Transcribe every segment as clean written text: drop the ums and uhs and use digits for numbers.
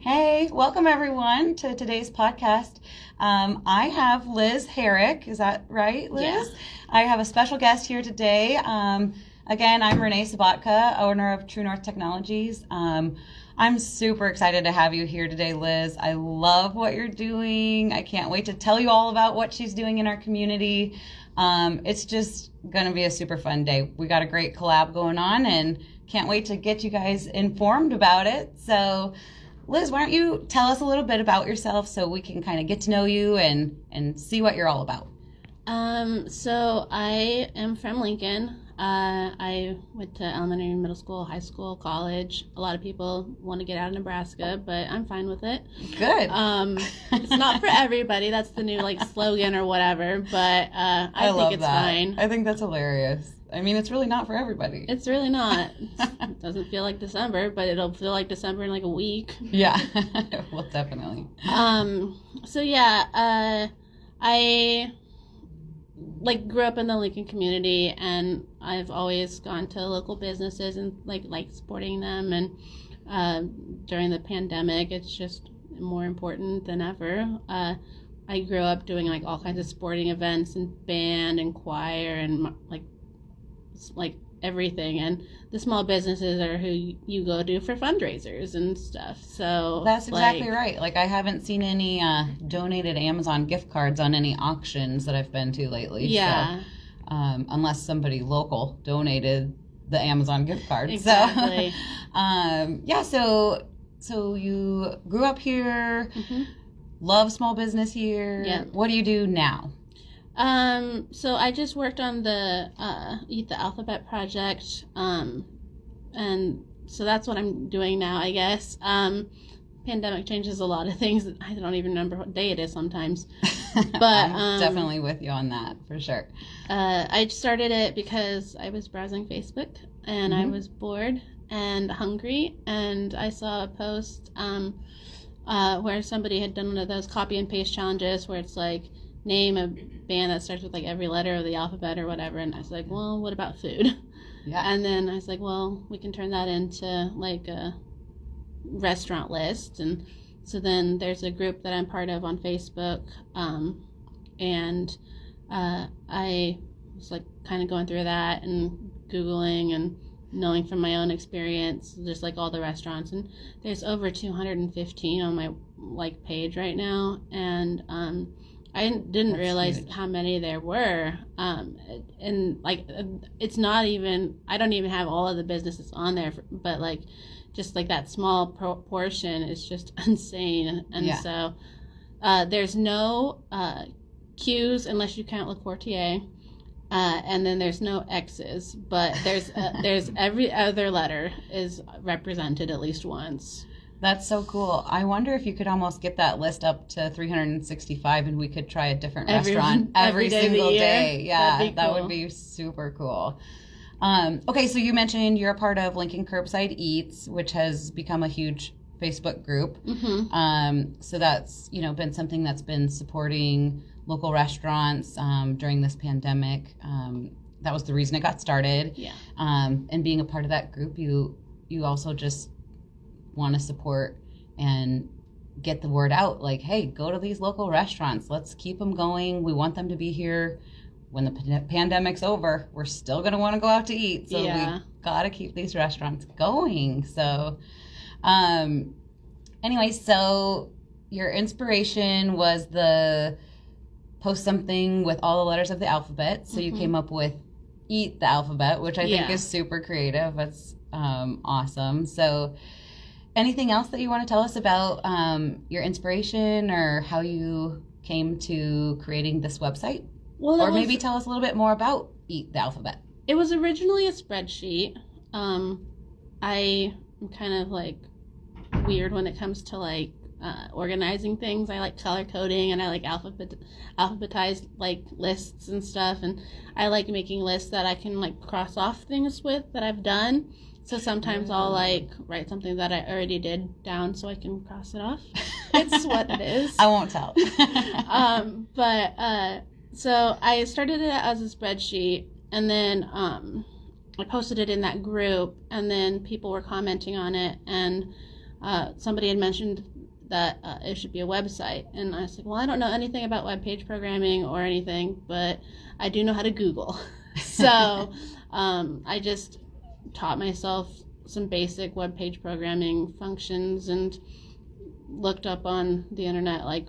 Hey, welcome everyone to today's podcast. I have Liz Herrick. Is that right, Liz? Yeah. I have a special guest here today. Again, I'm Renee Sabatka, owner of True North Technologies. I'm super excited to have you here today, Liz. I love what you're doing. I can't wait to tell you all about what she's doing in our community. It's just going to be a super fun day. We got a great collab going on and can't wait to get you guys informed about it. So, Liz, why don't you tell us a little bit about yourself so we can kind of get to know you and see what you're all about. So I am from Lincoln. I went to elementary, middle school, high school, college. A lot of people want to get out of Nebraska, but I'm fine with it. Good. It's not for everybody. That's the new slogan or whatever, but I think it's fine. I think that's hilarious. I mean, it's really not for everybody. It's really not. It doesn't feel like December, but it'll feel like December in a week. Yeah, well, definitely. So yeah, I grew up in the Lincoln community, and I've always gone to local businesses and like supporting them. And during the pandemic, it's just more important than ever. I grew up doing all kinds of sporting events and band and choir and everything, and the small businesses are who you go to for fundraisers and stuff. So that's exactly right. I haven't seen any donated Amazon gift cards on any auctions that I've been to lately. Yeah. So, unless somebody local donated the Amazon gift card. Exactly. So, so you grew up here, love small business here. Yeah. What do you do now? So I just worked on the Eat the Alphabet project, and so that's what I'm doing now, I guess. Pandemic changes a lot of things. I don't even remember what day it is sometimes. But I'm definitely with you on that, for sure. I started it because I was browsing Facebook, and I was bored and hungry, and I saw a post where somebody had done one of those copy and paste challenges where it's name a band that starts with every letter of the alphabet or whatever, and I was like, well, what about food? Yeah. And then I was like, well, we can turn that into a restaurant list. And so then there's a group that I'm part of on Facebook, and I was kind of going through that and Googling and knowing from my own experience just all the restaurants, and there's over 215 on my page right now, and I didn't realize huge. how many there were, and it's not even, I don't even have all of the businesses on there, but just that small portion is just insane. And so there's no Q's unless you count Le Quartier, and then there's no X's, but there's every other letter is represented at least once. That's so cool. I wonder if you could almost get that list up to 365 and we could try a different restaurant every single day. Yeah, that would be super cool. Okay, so you mentioned you're a part of Lincoln Curbside Eats, which has become a huge Facebook group. So that's been something that's been supporting local restaurants during this pandemic. That was the reason it got started. Yeah. And being a part of that group, you also just want to support and get the word out, hey, go to these local restaurants, let's keep them going, we want them to be here when the pandemic's over. We're still going to want to go out to eat, so we got to keep these restaurants going. So anyway, so your inspiration was the post something with all the letters of the alphabet, so you came up with Eat the Alphabet, which I think is super creative. That's awesome. So anything else that you want to tell us about your inspiration or how you came to creating this website? Or maybe tell us a little bit more about Eat the Alphabet. It was originally a spreadsheet. I am kind of weird when it comes to organizing things. I like color coding, and I like alphabetized lists and stuff, and I like making lists that I can cross off things with that I've done. So sometimes I'll write something that I already did down so I can cross it off. It's what it is. I won't tell. So I started it as a spreadsheet, and then I posted it in that group, and then people were commenting on it, and somebody had mentioned that it should be a website. And I was like, well, I don't know anything about web page programming or anything, but I do know how to Google. So I just taught myself some basic web page programming functions and looked up on the internet like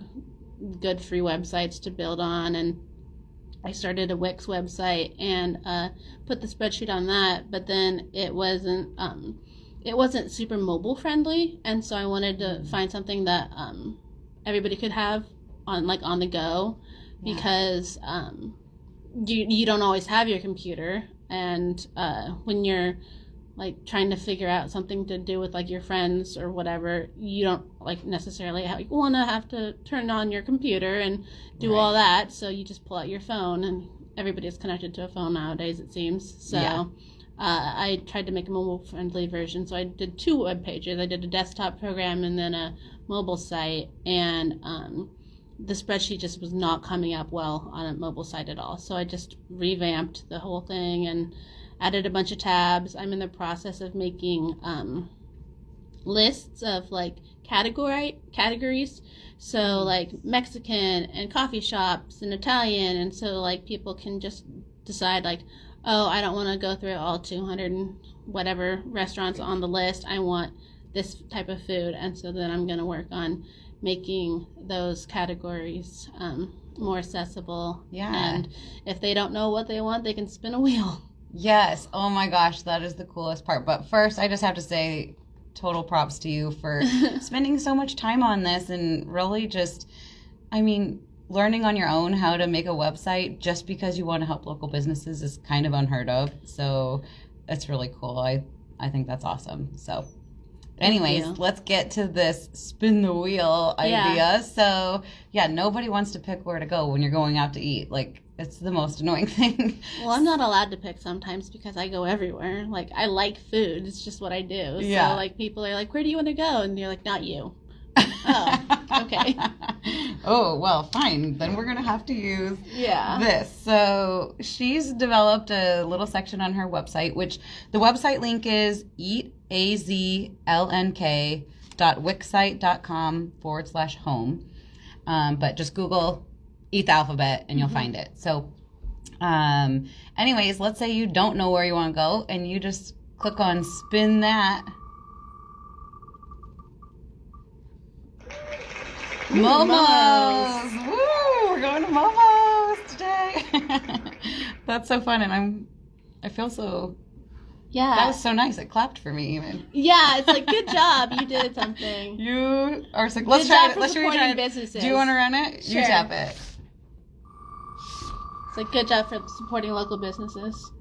good free websites to build on, and I started a Wix website and put the spreadsheet on that, but then it wasn't super mobile friendly, and so I wanted to find something that everybody could have on the go, because you don't always have your computer, and when you're like trying to figure out something to do with like your friends or whatever, you don't like necessarily want to have to turn on your computer and do all that, so you just pull out your phone, and everybody's connected to a phone nowadays, it seems. So I tried to make a mobile friendly version, so I did 2 web pages. I did a desktop program and then a mobile site, and the spreadsheet just was not coming up well on a mobile site at all, so I just revamped the whole thing and added a bunch of tabs. I'm in the process of making lists of like categories, so like Mexican and coffee shops and Italian, and so like people can just decide like, oh, I don't want to go through all 200 and whatever restaurants on the list, I want this type of food. And so then I'm going to work on making those categories more accessible. And if they don't know what they want, they can spin a wheel. Yes. Oh my gosh, that is the coolest part. But first, I just have to say total props to you for spending so much time on this, and really just, I mean, learning on your own how to make a website just because you want to help local businesses is kind of unheard of. So it's really cool. I think that's awesome. So anyways, let's get to this spin the wheel idea. So nobody wants to pick where to go when you're going out to eat. Like, it's the most annoying thing. Well, I'm not allowed to pick sometimes because I go everywhere. Like, I like food. It's just what I do. So, like, people are like, where do you want to go? And you're like, not you. Oh, okay. Oh, well, fine. Then we're going to have to use this. So she's developed a little section on her website, which the website link is eatazlnk.wixsite.com/home. But just Google Eat the Alphabet and you'll find it. So anyways, let's say you don't know where you want to go and you just click on spin that. Momos! Woo! We're going to Momos today. That's so fun, and I feel so. Yeah. That was so nice. It clapped for me even. Yeah, it's like, good job, you did something. You are so. Let's try it. Let's try it. Businesses. Do you want to run it? Sure. You tap it. It's like, good job for supporting local businesses.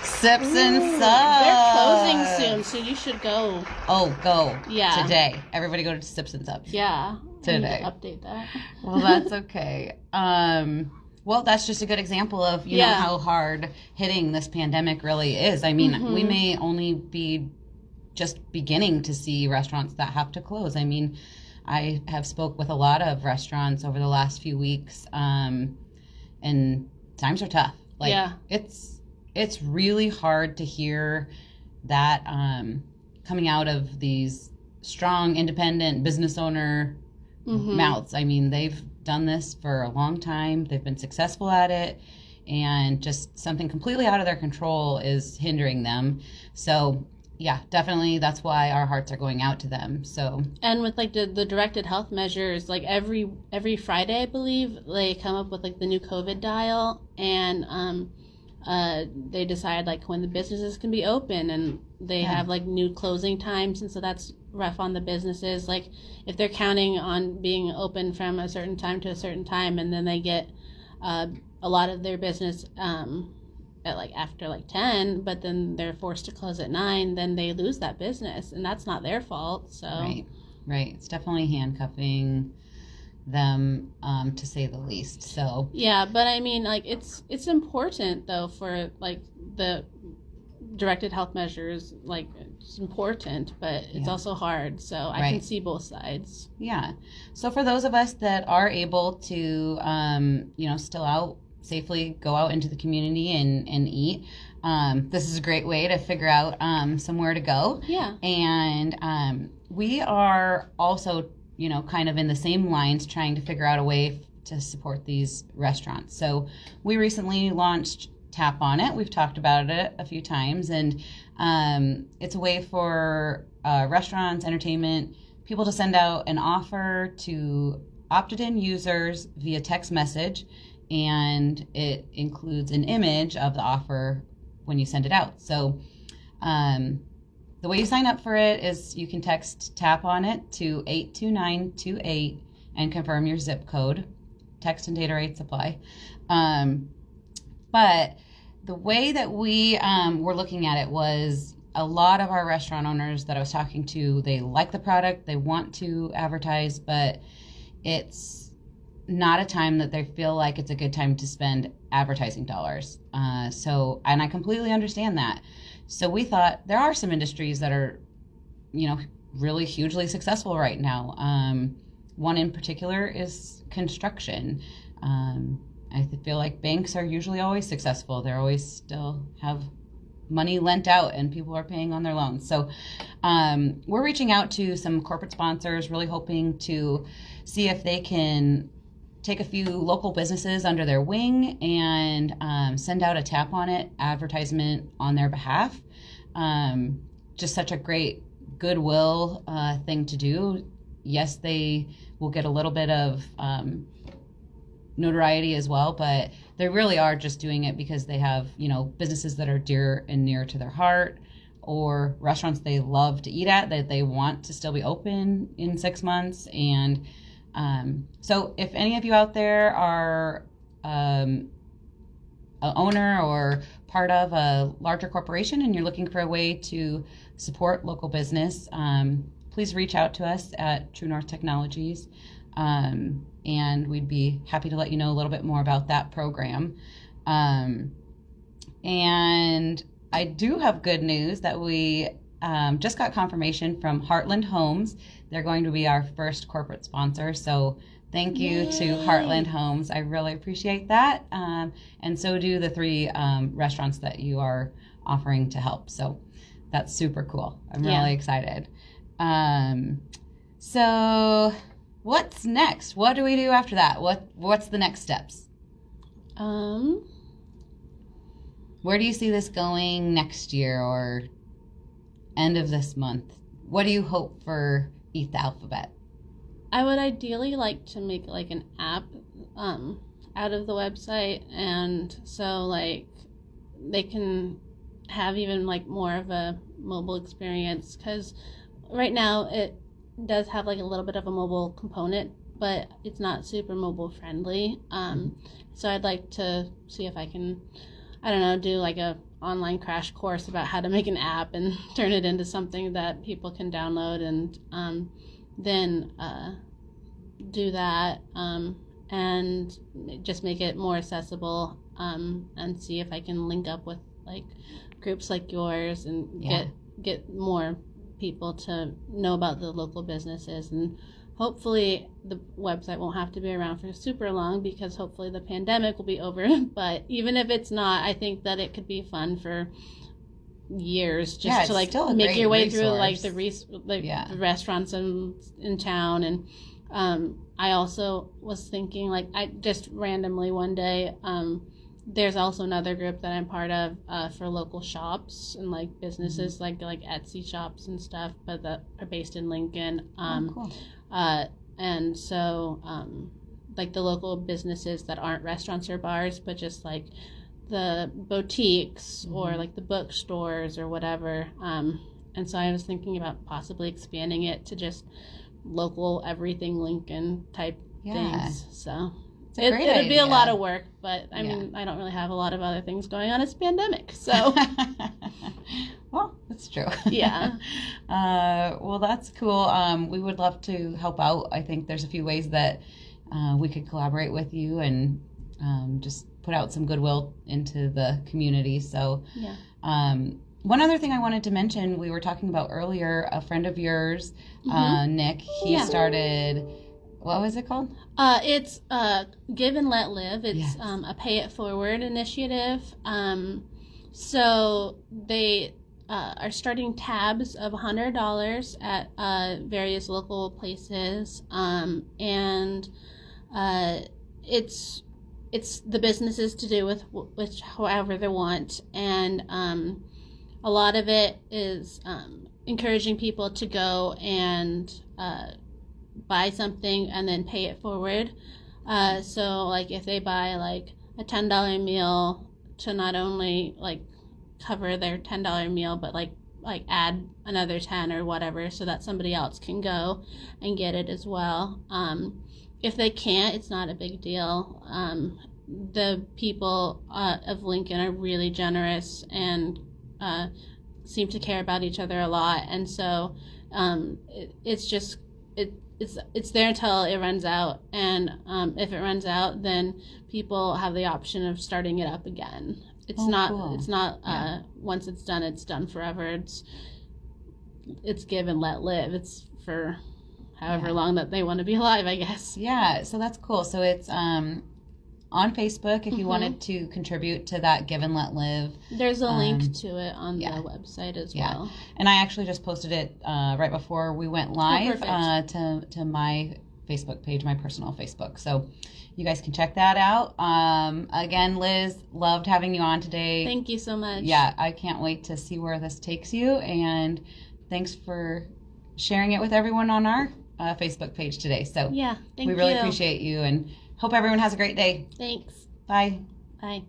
Sips and Subs. They're closing soon, so you should go. Oh, go. Yeah. Today. Everybody go to Sips and Subs. Yeah. Today. I need to update that. Well, that's okay. Well, that's just a good example of, you know, how hard hitting this pandemic really is. I mean, we may only be just beginning to see restaurants that have to close. I mean, I have spoke with a lot of restaurants over the last few weeks, and times are tough. Like, it's really hard to hear that coming out of these strong, independent business owner mouths. I mean, they've done this for a long time. They've been successful at it, and just something completely out of their control is hindering them. So yeah, definitely that's why our hearts are going out to them. So, and with like the directed health measures, like every Friday, I believe, they come up with like the new COVID dial, and they decide like when the businesses can be open, and they have like new closing times, and so that's rough on the businesses. Like, if they're counting on being open from a certain time to a certain time, and then they get a lot of their business at like after like 10, but then they're forced to close at 9, then they lose that business, and that's not their fault. So right, it's definitely handcuffing them, to say the least. So yeah, but I mean, like, it's important though for like the directed health measures. Like, it's important, but it's also hard, so I can see both sides. So for those of us that are able to still out safely go out into the community and eat, this is a great way to figure out somewhere to go. Yeah. And we are also, kind of in the same lines trying to figure out a way to support these restaurants. So we recently launched Tap on It. We've talked about it a few times, and it's a way for restaurants, entertainment, people to send out an offer to opted-in users via text message, and it includes an image of the offer when you send it out. So the way you sign up for it is you can text Tap on It to 82928 and confirm your zip code. Text and data rates apply. But the way that we were looking at it was a lot of our restaurant owners that I was talking to, they like the product, they want to advertise, but it's not a time that they feel like it's a good time to spend advertising dollars. And I completely understand that. So we thought there are some industries that are, really hugely successful right now. One in particular is construction. I feel like banks are usually always successful. They're always still have money lent out and people are paying on their loans. So we're reaching out to some corporate sponsors, really hoping to see if they can take a few local businesses under their wing and send out a Tap on It advertisement on their behalf. Just such a great goodwill thing to do. Yes, they will get a little bit of notoriety as well, but they really are just doing it because they have, businesses that are dear and near to their heart, or restaurants they love to eat at that they want to still be open in 6 months. And so if any of you out there are an owner or part of a larger corporation and you're looking for a way to support local business, please reach out to us at True North Technologies. And we'd be happy to let you know a little bit more about that program. And I do have good news that we just got confirmation from Heartland Homes. They're going to be our first corporate sponsor. So thank you to Heartland Homes. I really appreciate that. And so do the 3 restaurants that you are offering to help. So that's super cool. I'm really excited. So what's next? What do we do after that? What's the next steps? Where do you see this going next year or end of this month? What do you hope for Eat the Alphabet? I would ideally like to make like an app out of the website, and so like they can have even like more of a mobile experience, because right now it does have like a little bit of a mobile component, but it's not super mobile friendly. So I'd like to see if I can, do like a online crash course about how to make an app and turn it into something that people can download, and then do that and just make it more accessible, and see if I can link up with like groups like yours and get more people to know about the local businesses. And hopefully the website won't have to be around for super long, because hopefully the pandemic will be over. But even if it's not, I think that it could be fun for years just to like make your way through like the restaurants in town. And I also was thinking, like, I just randomly one day, there's also another group that I'm part of for local shops and like businesses, like Etsy shops and stuff, but that are based in Lincoln. Cool. And so like the local businesses that aren't restaurants or bars, but just like the boutiques or like the bookstores or whatever. And so I was thinking about possibly expanding it to just local everything Lincoln type things. So it'd be a lot of work, but I mean, I don't really have a lot of other things going on. It's pandemic, so. Well, that's true. Yeah. Well, that's cool. We would love to help out. I think there's a few ways that we could collaborate with you and just put out some goodwill into the community. So, one other thing I wanted to mention, we were talking about earlier, a friend of yours, Nick, he started, what was it called? It's Give and Let Live. It's a Pay It Forward initiative. So they are starting tabs of $100 at various local places, and it's the businesses to do with however they want, and a lot of it is encouraging people to go and buy something and then pay it forward. So like if they buy like a $10 meal, to not only like cover their $10 meal, but like add another 10 or whatever, so that somebody else can go and get it as well. If they can't, it's not a big deal. The people of Lincoln are really generous and seem to care about each other a lot, and so it's there until it runs out, and if it runs out, then people have the option of starting it up again. It's not yeah. Once it's done forever. It's give and let live. It's for however long that they want to be alive, I guess. Yeah, so that's cool. So it's on Facebook if you wanted to contribute to that Give and Let Live. There's a link to it on the website as well. And I actually just posted it right before we went live to my Facebook page, my personal Facebook. So you guys can check that out. Again, Liz, loved having you on today. Thank you so much. Yeah, I can't wait to see where this takes you. And thanks for sharing it with everyone on our Facebook page today. So yeah, we really appreciate you and hope everyone has a great day. Thanks. Bye. Bye.